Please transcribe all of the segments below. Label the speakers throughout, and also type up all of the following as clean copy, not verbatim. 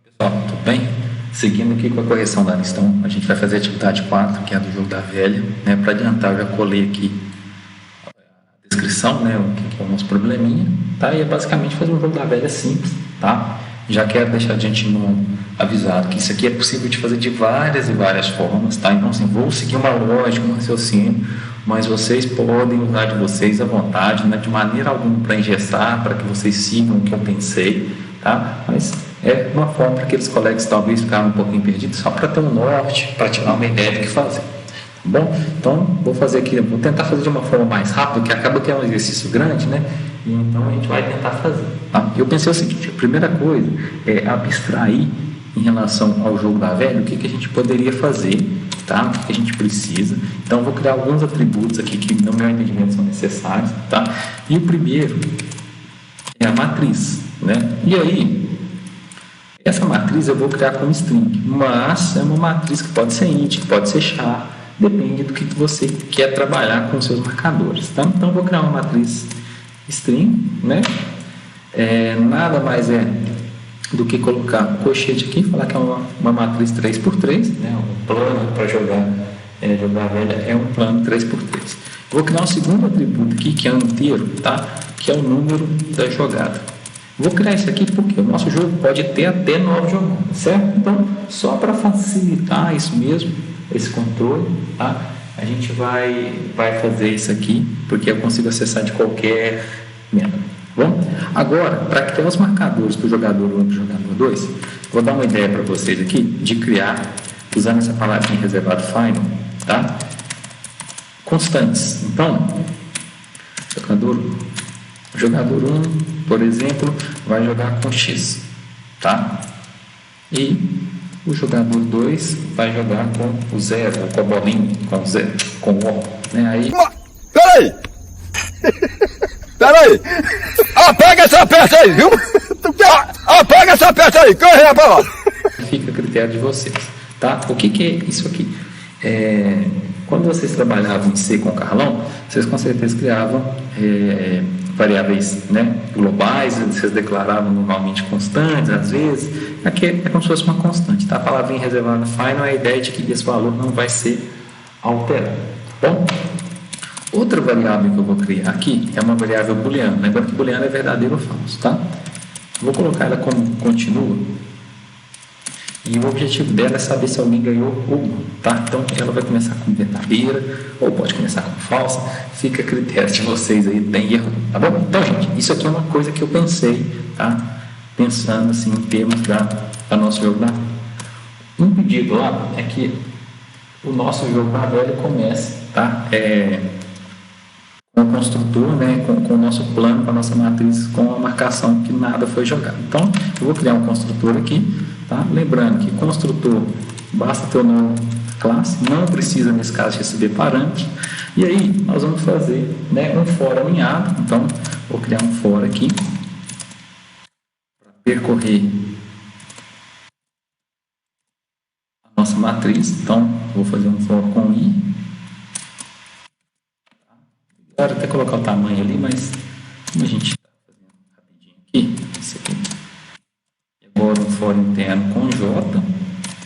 Speaker 1: Pessoal, tudo bem? Seguindo aqui com a correção da listão, a gente vai fazer a atividade 4, que é a do jogo da velha, né? Para adiantar, eu já colei aqui a descrição, né? O que é o nosso probleminha, tá? E é basicamente fazer um jogo da velha simples, tá? Já quero deixar de antemão avisado que isso aqui é possível de fazer de várias e várias formas, tá? Então, assim, vou seguir uma lógica, um raciocínio, mas vocês podem usar de vocês à vontade, né? De maneira alguma para engessar, para que vocês sigam o que eu pensei, tá? Mas é uma forma para aqueles colegas talvez ficaram um pouquinho perdidos, só para ter um norte, para tirar uma ideia do que fazer. Tá bom? Então, vou fazer aqui, vou tentar fazer de uma forma mais rápida, que acaba que é um exercício grande, né? E então a gente vai tentar fazer. Tá? Eu pensei o seguinte: a primeira coisa é abstrair em relação ao jogo da velha, o que a gente poderia fazer, tá? O que a gente precisa. Então, vou criar alguns atributos aqui que, no meu entendimento, são necessários, tá? E o primeiro é a matriz, né? E aí, essa matriz eu vou criar como string, mas é uma matriz que pode ser int, que pode ser char, depende do que você quer trabalhar com os seus marcadores, tá? Então, eu vou criar uma matriz string, né? Nada mais é do que colocar um colchete aqui, falar que é uma matriz 3x3, né? Um plano para jogar velha é um plano 3x3. Vou criar um segundo atributo aqui, que é um inteiro, tá? Que é o número da jogada. Vou criar isso aqui porque o nosso jogo pode ter até 9 jogadas, certo? Então, só para facilitar isso mesmo, esse controle, tá? A gente vai fazer isso aqui, porque eu consigo acessar de qualquer método. Bom, agora, para criar os marcadores para o jogador 1 e para o jogador 2, vou dar uma ideia para vocês aqui de criar, usando essa palavrinha reservada final, tá? Constantes. Então, jogador 1, por exemplo, vai jogar com X, tá? E o jogador 2 vai jogar com o 0, com a bolinha, com o 0, com o O, né? Aí...
Speaker 2: Peraí! Peraí! Apaga essa peça aí, viu? Apaga essa peça aí, corre pra lá!
Speaker 1: Fica a critério de vocês, tá? O que é isso aqui? Quando vocês trabalhavam em C com o Carlão, vocês com certeza criavam variáveis, né, globais, vocês declaravam normalmente constantes, às vezes. Aqui é como se fosse uma constante, tá? A palavrinha reservada final é a ideia de que esse valor não vai ser alterado, tá bom? Outra variável que eu vou criar aqui é uma variável booleana. Lembrando que booleana é verdadeiro ou falso, tá? Vou colocar ela como continua. E o objetivo dela é saber se alguém ganhou ou não, tá? Então, ela vai começar com verdadeira ou pode começar com falsa. Fica a critério de vocês aí, tem erro, tá bom? Então, gente, isso aqui é uma coisa que eu pensei, tá? Pensando, assim, em termos da nosso jogo da velha. Um pedido lá é que o nosso jogo da velha comece, tá? Com o construtor, né? Com o nosso plano, com a nossa matriz, com a marcação que nada foi jogado. Então, eu vou criar um construtor aqui. Tá? Lembrando que construtor basta ter o nome da classe, não precisa nesse caso receber parâmetros, e aí nós vamos fazer, né, um for alinhado. Então vou criar um for aqui para percorrer a nossa matriz. Então vou fazer um for com i, quero até colocar o tamanho ali, mas como a gente está fazendo rapidinho aqui, isso aqui. Agora um for interno com J,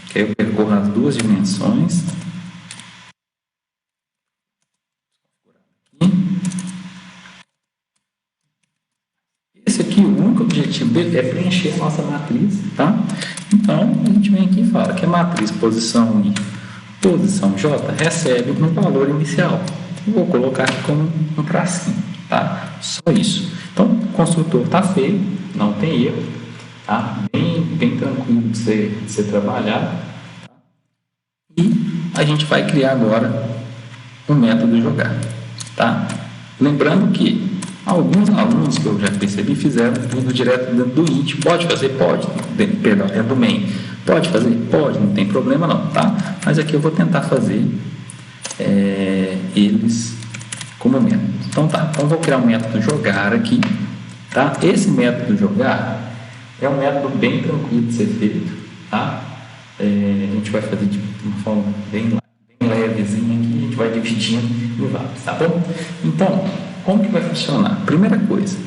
Speaker 1: que aí eu percorro as duas dimensões. Esse aqui, o único objetivo dele é preencher a nossa matriz, tá? Então, a gente vem aqui e fala que a matriz posição I, posição J, recebe um valor inicial. Eu vou colocar aqui como um tracinho, tá? Só isso. Então, o construtor está feito, não tem erro. Tá? Bem tranquilo de você trabalhar. Tá? E a gente vai criar agora um método jogar. Tá? Lembrando que alguns alunos que eu já percebi fizeram tudo direto dentro do int. Pode fazer? Pode. Perdão, dentro do main. Pode fazer? Pode, não tem problema não. Tá? Mas aqui eu vou tentar fazer eles como método. Então tá, então vou criar um método jogar aqui. Tá? Esse método jogar é um método bem tranquilo de ser feito, tá? A gente vai fazer de uma forma bem levezinha aqui, a gente vai dividindo em vários, tá bom? Então, como que vai funcionar? Primeira coisa,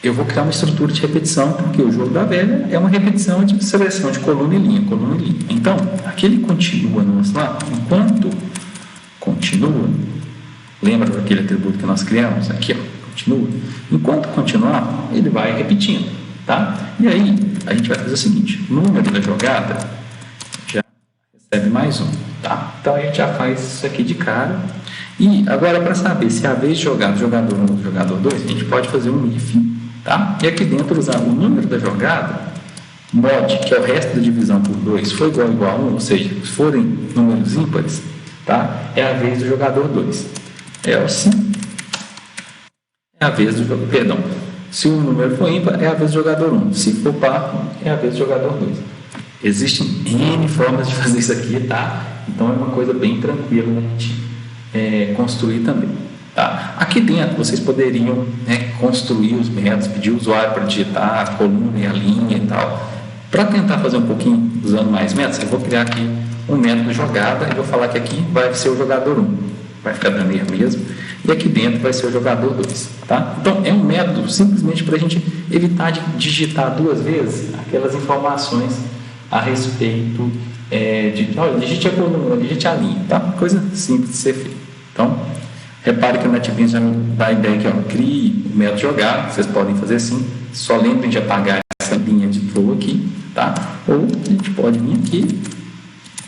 Speaker 1: eu vou criar uma estrutura de repetição, porque o jogo da velha é uma repetição de seleção de coluna e linha, coluna e linha. Então, aquele continua nosso lá, enquanto continua, lembra daquele atributo que nós criamos? Aqui, ó, continua. Enquanto continuar, ele vai repetindo, tá? E aí, a gente vai fazer o seguinte, o número da jogada já recebe mais um, tá? Então, a gente já faz isso aqui de cara. E agora, para saber se é a vez de jogar do jogador 1 ou do jogador 2, a gente pode fazer um if, tá? E aqui dentro usar o número da jogada, mod, que é o resto da divisão por 2, for igual a 1, ou seja, se forem números ímpares, tá? É a vez do jogador 2. Else é a vez do jogador, perdão, se o número for ímpar, é a vez do jogador 1. Se for par, é a vez do jogador 2. Existem N formas de fazer isso aqui, tá? Então é uma coisa bem tranquila da gente construir também. Tá? Aqui dentro vocês poderiam, né, construir os métodos, pedir o usuário para digitar a coluna e a linha e tal. Para tentar fazer um pouquinho usando mais métodos, eu vou criar aqui um método jogada e vou falar que aqui vai ser o jogador 1. Vai ficar dando erro mesmo. E aqui dentro vai ser o jogador 2. Tá? Então é um método simplesmente para a gente evitar de digitar duas vezes aquelas informações a respeito olha, digite a coluna, digite a linha. Tá? Coisa simples de ser feita. Então, repare que o NetBeans já me dá a ideia que, ó, crie o método jogar, vocês podem fazer assim, só lembrem de apagar essa linha de flow aqui, tá? Ou a gente pode vir aqui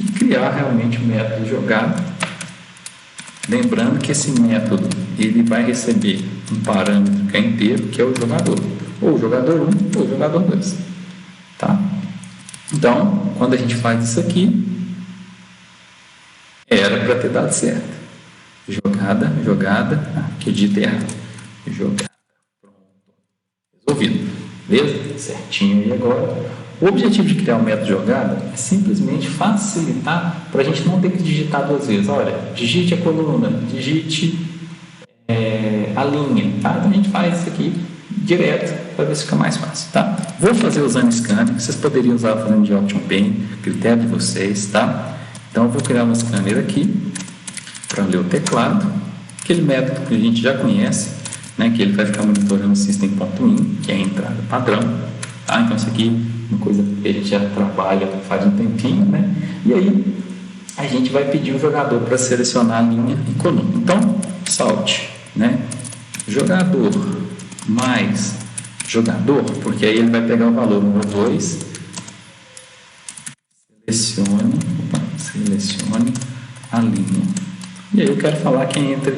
Speaker 1: e criar realmente o método jogar, lembrando que esse método, ele vai receber um parâmetro que é inteiro, que é o jogador, ou o jogador 1 ou o jogador 2, tá? Então, quando a gente faz isso aqui, era para ter dado certo. Jogada, que eu digitei errado. Jogada, pronto, resolvido, beleza? Certinho. E agora, o objetivo de criar um método jogada é simplesmente facilitar para a gente não ter que digitar duas vezes. Olha, digite a coluna, digite a linha, tá? Então a gente faz isso aqui direto para ver se fica mais fácil, tá? Vou fazer usando scanner, vocês poderiam usar fazendo de Option Pane, critério de vocês, tá? Então eu vou criar um scanner aqui para ler o teclado, aquele método que a gente já conhece, né, que ele vai ficar monitorando o system.in, que é a entrada padrão, tá? Então isso aqui é uma coisa que a gente já trabalha faz um tempinho, né? E aí a gente vai pedir o jogador para selecionar a linha e coluna. Então, salt, né? Jogador mais jogador, porque aí ele vai pegar o valor 1 ou 2, selecione a linha. E aí eu quero falar que é entre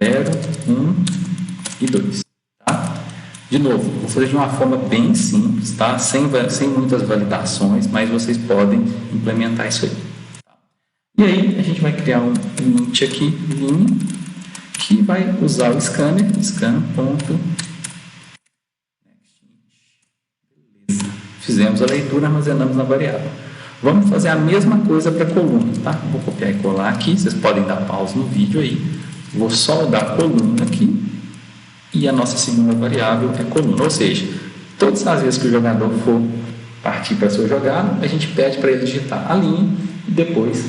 Speaker 1: 0, 1 e 2. Tá? De novo, vou fazer de uma forma bem simples, tá? Sem muitas validações, mas vocês podem implementar isso aí. Tá? E aí a gente vai criar um int aqui, linha, que vai usar o scanner, scan.next. Beleza. Fizemos a leitura, armazenamos na variável. Vamos fazer a mesma coisa para a coluna, tá? Vou copiar e colar aqui, vocês podem dar pausa no vídeo aí. Vou soldar a coluna aqui e a nossa segunda variável é coluna. Ou seja, todas as vezes que o jogador for partir para a sua jogada, a gente pede para ele digitar a linha e depois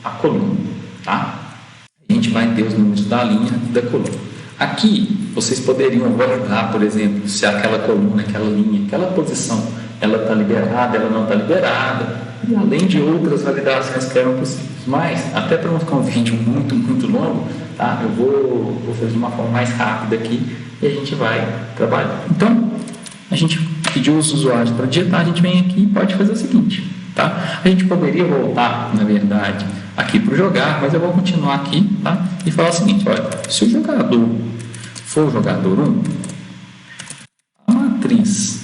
Speaker 1: a coluna, tá? A gente vai ter os números da linha e da coluna. Aqui, vocês poderiam validar, por exemplo, se aquela coluna, aquela linha, aquela posição, ela está liberada, ela não está liberada, e além de outras validações que eram possíveis. Mas, até para não ficar um vídeo muito longo, tá? Eu vou fazer de uma forma mais rápida aqui e a gente vai trabalhar. Então, a gente pediu os usuários para digitar, a gente vem aqui e pode fazer o seguinte, tá? A gente poderia voltar, na verdade, aqui para o jogar, mas eu vou continuar aqui, tá? E falar o seguinte, olha, se o jogador for o jogador 1, a matriz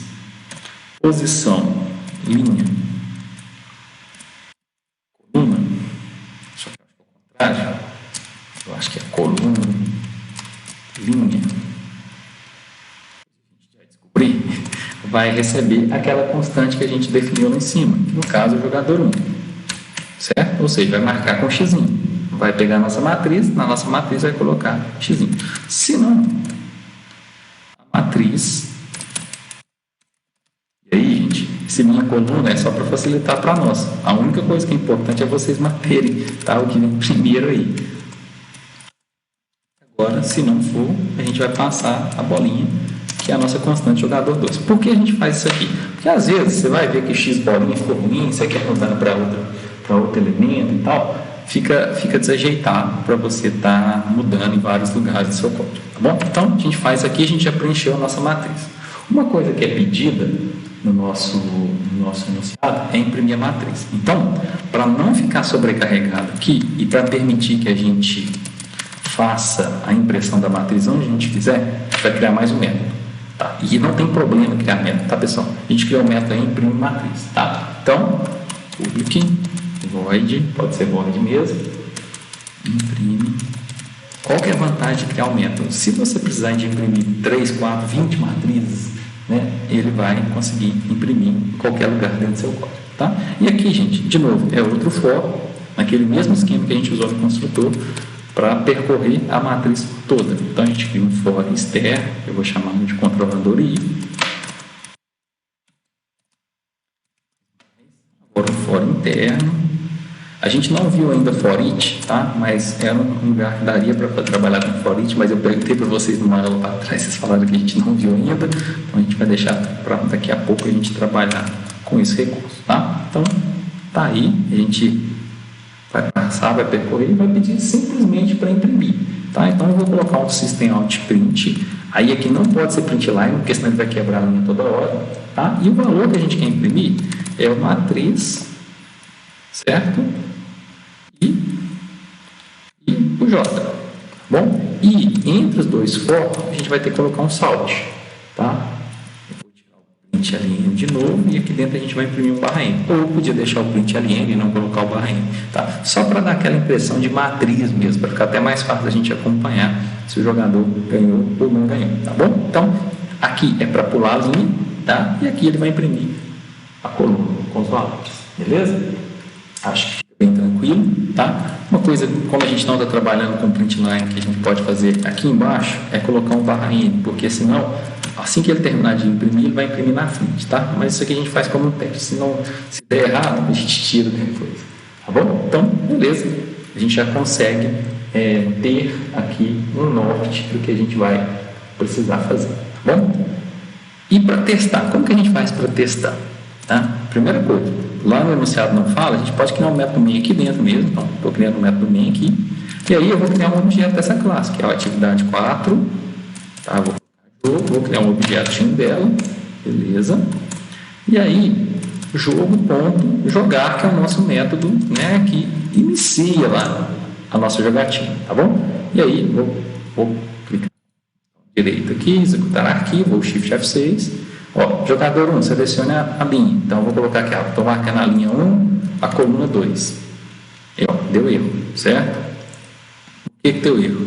Speaker 1: posição, linha, coluna, só que eu acho que é o contrário, eu acho que é coluna, linha, a gente já descobrir, vai receber aquela constante que a gente definiu lá em cima, que no caso é o jogador 1, certo? Ou seja, vai marcar com x, vai pegar a nossa matriz, na nossa matriz vai colocar x. Se não, a matriz, e aí, gente, esse minha coluna é só para facilitar para nós. A única coisa que é importante é vocês manterem, tá? O que vem primeiro aí. Agora, se não for, a gente vai passar a bolinha, que é a nossa constante jogador 2. Por que a gente faz isso aqui? Porque às vezes você vai ver que x bolinha ficou ruim, você quer mudar para outro elemento e tal, fica desajeitado para você estar mudando em vários lugares do seu código, tá bom? Então, a gente faz aqui, a gente já preencheu a nossa matriz. Uma coisa que é pedida no nosso enunciado é imprimir a matriz. Então, para não ficar sobrecarregado aqui e para permitir que a gente faça a impressão da matriz onde a gente quiser, a gente vai criar mais um método. Tá? E não tem problema criar método, tá, pessoal? A gente criou um método aí, imprime matriz. Tá? Então, public void, pode ser void mesmo, imprime. Qual que é a vantagem de criar um método? Se você precisar de imprimir 3, 4, 20 matrizes, né, ele vai conseguir imprimir em qualquer lugar dentro do seu código. Tá? E aqui, gente, de novo, é outro for, naquele mesmo esquema que a gente usou no construtor, para percorrer a matriz toda. Então, a gente cria um for externo, eu vou chamar de controlador i. Agora, um for interno. A gente não viu ainda for each, tá? Mas é um lugar que daria para trabalhar com for each, mas eu perguntei para vocês numa aula para trás, vocês falaram que a gente não viu ainda, então a gente vai deixar para daqui a pouco a gente trabalhar com esse recurso, tá? Então, tá aí, a gente vai passar, vai percorrer e vai pedir simplesmente para imprimir, tá? Então, eu vou colocar um system out print, aí aqui não pode ser print line, porque senão ele vai quebrar a linha toda hora, tá? E o valor que a gente quer imprimir é uma matriz, certo? E o J, tá bom? E entre os dois for, a gente vai ter que colocar um salt, tá? Eu vou tirar o print alien de novo e aqui dentro a gente vai imprimir um barra n. Ou eu podia deixar o print alien e não colocar o barra n, tá? Só para dar aquela impressão de matriz mesmo, para ficar até mais fácil a gente acompanhar se o jogador ganhou ou não ganhou, tá bom? Então, aqui é para pular a linha, tá? E aqui ele vai imprimir a coluna com os valores, beleza? Acho que fica bem tranquilo, tá? Uma coisa, como a gente não está trabalhando com print line, que a gente pode fazer aqui embaixo, é colocar um barra n, porque senão, assim que ele terminar de imprimir, ele vai imprimir na frente, tá? Mas isso aqui a gente faz como um teste, se der errado, a gente tira depois, tá bom? Então, beleza, a gente já consegue ter aqui um norte do que a gente vai precisar fazer, tá bom? E para testar, como que a gente faz para testar? Tá? Primeira coisa, lá no enunciado não fala, a gente pode criar um método main aqui dentro mesmo, então estou criando um método main aqui, e aí eu vou criar um objeto dessa classe, que é a atividade 4, tá? Vou criar um objetinho dela, beleza, e aí jogo.jogar, que é o nosso método, né, que inicia lá a nossa jogatina, tá bom? E aí vou clicar direito aqui, executar arquivo, ou Shift F6. Ó, jogador 1, selecione a linha. Então, eu vou colocar aqui, estou marcando a linha 1, a coluna 2. E, ó, deu erro, certo? Por que deu erro?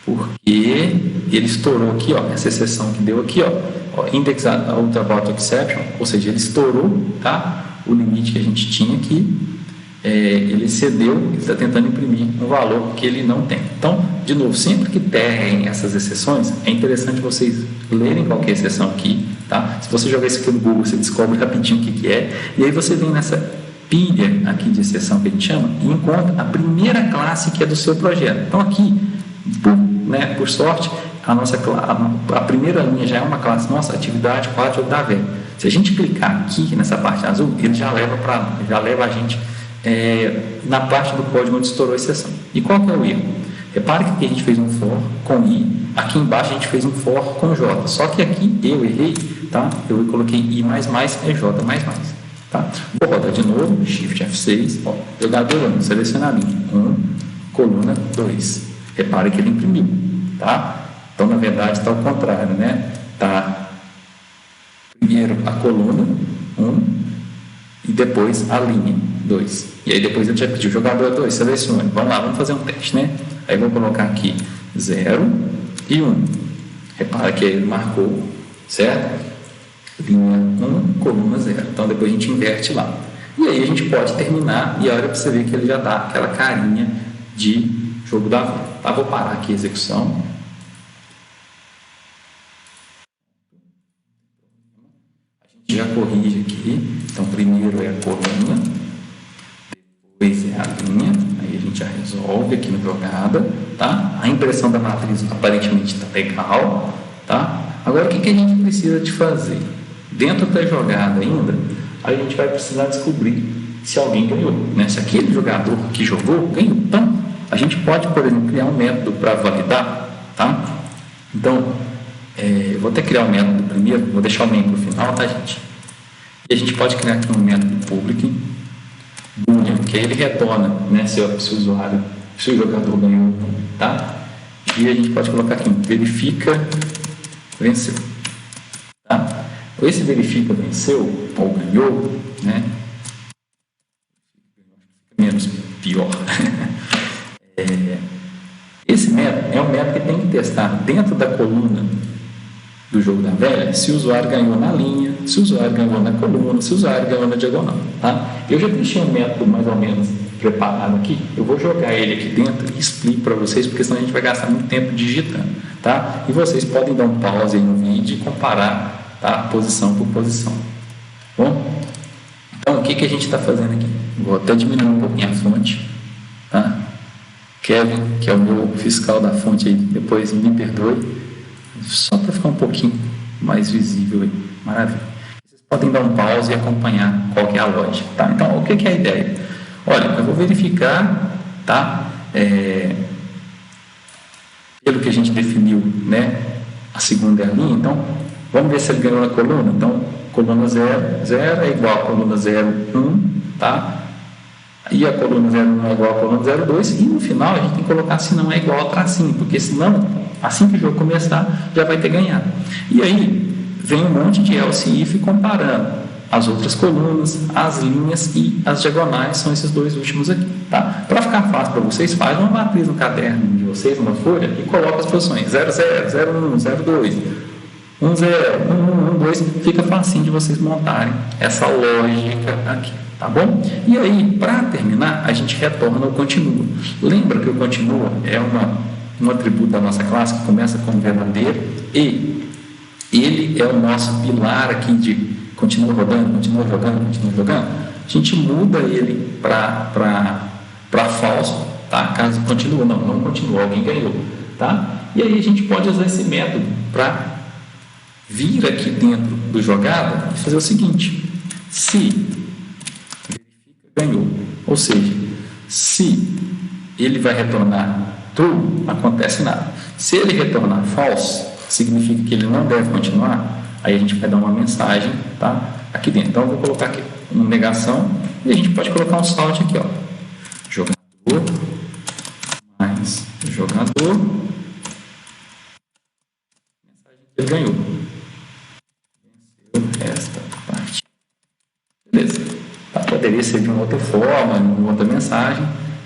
Speaker 1: Porque ele estourou aqui, ó, essa exceção que deu aqui, ó index out about exception, ou seja, ele estourou, tá? O limite que a gente tinha aqui, ele excedeu, ele está tentando imprimir um valor que ele não tem. Então, de novo, sempre que terem essas exceções, é interessante vocês lerem qualquer exceção aqui, tá? Se você jogar isso aqui no Google, você descobre rapidinho o que é, e aí você vem nessa pilha aqui de exceção que a gente chama e encontra a primeira classe que é do seu projeto. Então, aqui, por sorte, a primeira linha já é uma classe nossa, atividade 4 da velha. Se a gente clicar aqui nessa parte azul, ele já leva a gente na parte do código onde estourou a exceção. E qual que é o erro? Repare que aqui a gente fez um for com i, aqui embaixo a gente fez um for com j, só que aqui eu errei, tá? Eu coloquei i++ é j++, tá? Vou rodar de novo, Shift F6, ó, jogador 1, selecionar a linha 1, coluna 2. Repare que ele imprimiu, tá? Então, na verdade, está ao contrário, né? Tá primeiro a coluna 1 e depois a linha 2. E aí depois ele já pediu jogador 2, selecione. Vamos lá, vamos fazer um teste, né? Aí vou colocar aqui 0 e 1. Repara que ele marcou, certo? Linha 1, coluna 0. Então depois a gente inverte lá. E aí a gente pode terminar e a hora para você ver que ele já dá aquela carinha de jogo da vida. Tá? Vou parar aqui a execução. A gente já corrige aqui. Então primeiro é a coluna, depois é a linha. Aí a gente já resolve aqui no jogada, tá? A impressão da matriz aparentemente está legal, tá? Agora, o que a gente precisa de fazer? Dentro da jogada ainda, a gente vai precisar descobrir se alguém ganhou, né? Se aquele jogador que jogou ganhou. Então, a gente pode, por exemplo, criar um método para validar, tá? Então, eu vou até criar o método primeiro, vou deixar o main para o final, tá, gente? E a gente pode criar aqui um método public, boolean, que aí ele retorna, né, se o usuário, se o jogador ganhou, tá? E a gente pode colocar aqui, verifica, venceu, tá? Esse verifica, venceu, ou ganhou, né? Menos pior. Esse método é um método que tem que testar dentro da coluna do jogo da velha, se o usuário ganhou na linha, se o usuário ganhou na coluna, se o usuário ganhou na diagonal, tá? Eu já deixei um método mais ou menos preparado aqui, eu vou jogar ele aqui dentro e explico para vocês, porque senão a gente vai gastar muito tempo digitando, tá? E vocês podem dar um pause aí no vídeo e comparar, tá? Posição por posição. Bom, então o que a gente está fazendo aqui? Vou até diminuir um pouquinho a fonte, tá? Kevin, que é o meu fiscal da fonte aí, depois me perdoe, só para ficar um pouquinho mais visível aí. Maravilha. Vocês podem dar um pause e acompanhar qual que é a lógica, tá? Então, o que é a ideia? Olha, eu vou verificar, tá? Pelo que a gente definiu, né? A segunda é a linha, então, vamos ver se ele ganhou na coluna. Então, coluna 0, 0 é igual a coluna 0, 1, tá? E a coluna 01 é igual a coluna 02, e no final a gente tem que colocar se não é igual ao tracinho, porque senão, assim que o jogo começar, já vai ter ganhado. E aí, vem um monte de else e if comparando as outras colunas, as linhas e as diagonais, são esses dois últimos aqui, tá? Para ficar fácil para vocês, faz uma matriz no caderno de vocês, uma folha, e coloca as posições 00, 01, 02, 10, 11, 12, fica facinho de vocês montarem essa lógica aqui. Tá bom? E aí, para terminar, a gente retorna ao continua. Lembra que o continua é um atributo da nossa classe que começa com verdadeiro e ele é o nosso pilar aqui de continua rodando, continua jogando, continua jogando. A gente muda ele para falso, tá? Caso continua, não continua, alguém ganhou, tá? E aí a gente pode usar esse método para vir aqui dentro do jogada e fazer o seguinte: se ganhou, ou seja, se ele vai retornar true, não acontece nada. Se ele retornar false, significa que ele não deve continuar. Aí a gente vai dar uma mensagem, tá? Aqui dentro. Então eu vou colocar aqui uma negação e a gente pode colocar um salt aqui, ó. Jogador mais jogador. Mensagem que ele ganhou. Venceu esta parte. Beleza. Poderia ser de uma outra forma, uma outra mensagem,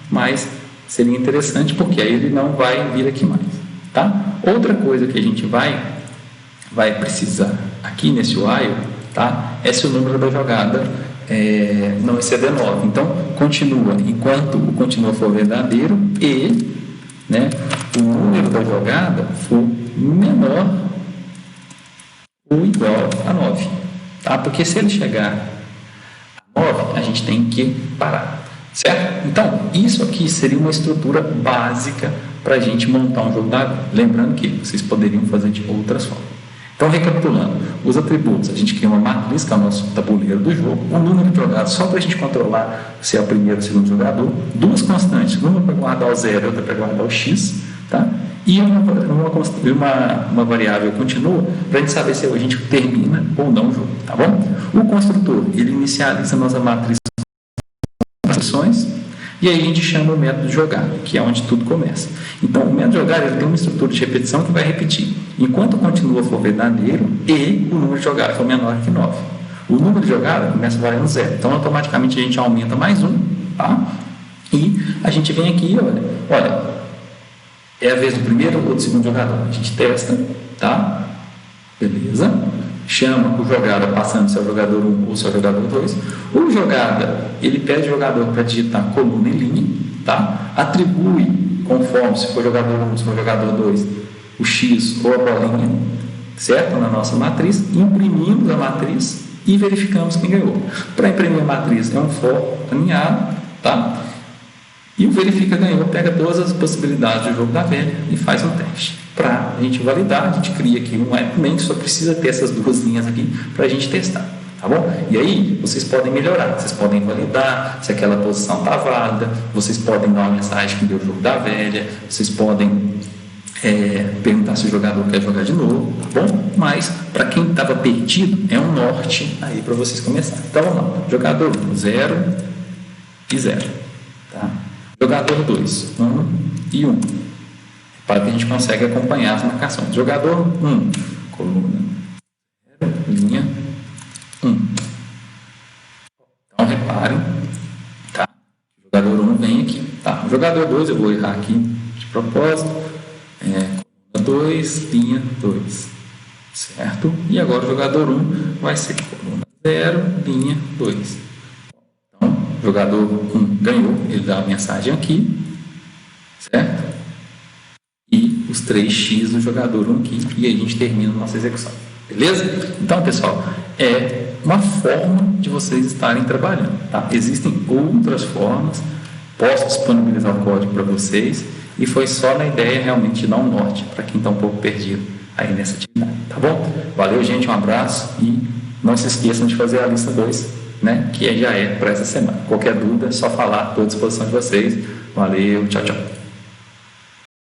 Speaker 1: mas seria interessante porque aí ele não vai vir aqui mais, tá? Outra coisa que a gente vai precisar aqui nesse while, tá? É se o número da jogada não exceder 9. Então, continua enquanto o continua for verdadeiro e, né, o número da jogada for menor ou igual a 9, tá? Porque se ele chegar 9, a gente tem que parar, certo? Então, isso aqui seria uma estrutura básica para a gente montar um jogo da vida. Lembrando que vocês poderiam fazer de outras formas. Então, recapitulando, os atributos, a gente cria uma matriz, que é o nosso tabuleiro do jogo, um número de jogadas só para a gente controlar se é o primeiro ou o segundo jogador, duas constantes, uma para guardar o 0 e outra para guardar o x, tá? E uma variável continua para a gente saber se a gente termina ou não o jogo, tá bom? O construtor, ele inicializa a nossa matriz com instruções e aí a gente chama o método jogar, que é onde tudo começa. Então, o método jogar, ele tem uma estrutura de repetição que vai repetir enquanto o continua for verdadeiro e o número de jogada for menor que 9. O número de jogada começa valendo 0, então automaticamente a gente aumenta mais um, tá? E a gente vem aqui, olha, é a vez do primeiro ou do segundo jogador. A gente testa, tá? Beleza. Chama o jogada passando se é o jogador 1 ou se é o jogador 2. O jogada, ele pede o jogador para digitar coluna e linha, tá? Atribui, conforme se for jogador 1 ou se for jogador 2, o X ou a bolinha, certo? Na nossa matriz. Imprimimos a matriz e verificamos quem ganhou. Para imprimir a matriz é um for alinhado, tá? E o verifica ganhou, pega todas as possibilidades do jogo da velha e faz um teste. para a gente validar. A gente cria aqui um appman que só precisa ter essas duas linhas aqui para a gente testar, tá bom? E aí vocês podem melhorar, vocês podem validar se aquela posição está válida, vocês podem dar uma mensagem que deu o jogo da velha, vocês podem perguntar se o jogador quer jogar de novo, tá bom? Mas para quem estava perdido, é um norte aí para vocês começarem. Então vamos lá, jogador 0 e 0, tá? Jogador 2, 1 e 1, para que a gente consiga acompanhar as marcações. Jogador 1, coluna 0, linha 1. Então reparem, tá? O jogador 1 vem aqui, tá? O jogador 2 eu vou errar aqui de propósito. Coluna 2, linha 2, certo? E agora o jogador 1 vai ser coluna 0, linha 2. Então, o jogador 1 ganhou, ele dá a mensagem aqui, certo? E os 3x do jogador 1 aqui, e aí a gente termina a nossa execução, beleza? Então, pessoal, é uma forma de vocês estarem trabalhando, tá? Existem outras formas, posso disponibilizar o código para vocês. E foi só na ideia realmente de dar um norte para quem está um pouco perdido aí nessa atividade, tá bom? Valeu, gente, um abraço e não se esqueçam de fazer a lista 2, né? Que já é para essa semana. Qualquer dúvida, é só falar, estou à disposição de vocês. Valeu, tchau, tchau.